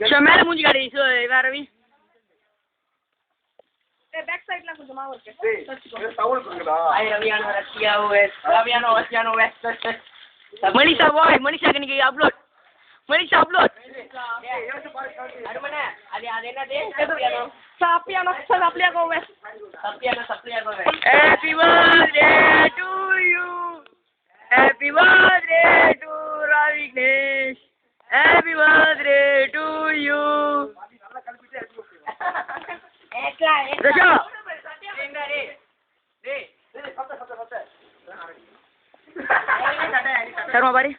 மேல மூஞ்சி காடி வேற ரவி பேக் சைடுல கொஞ்சம் மாவு இருக்கு டவுல் இருக்குடா ஐ ரவியானோ வெஸ்ட் மனிஷா பாய் மனிஷா கனிக்கு அப்லோட் மனிஷா அப்லோட் அருமனே அது என்னது சாப்பியானோ west Happy birthday to you. Happy birthday to Ravignesh. Happy birthday to you. Rasha. Sarma bari.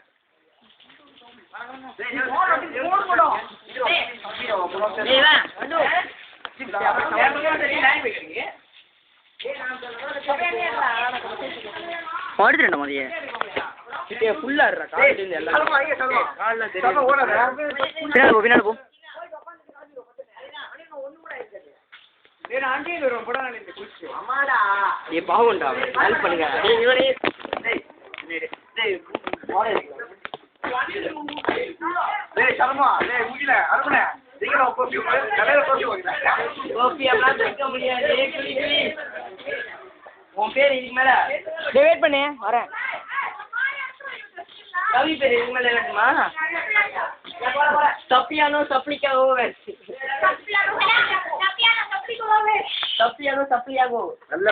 ஓடுறேன் மதியே கிட்டே ஃபுல்லா இருக்கா காலையில இருந்து எல்லாம் காலைல தெரியும் பின்னாடி போ டேய் ஆண்டி வரும் போடா நான் இந்த குச்சி அம்மாடா ஏ பாவுண்டா ஹெல்ப் பண்ணுங்க டேய் இவனே டேய் ஓடே டேய் சர்மா டேய் முகில அருமனே சீக்கிரம் கோபி கடையில கோபி வாங்குடா கோபி எல்லாம் வைக்க முடியாது கிளி உன் பேர் இதுக்கு மேல டேய் வெயிட் பண்ணு வரேன் ரவி பேர் இதுக்கு மேல வேணுமா சப்பியானோ சப்ளிகாவோ சப்பியானோ சப்ளிகாவோ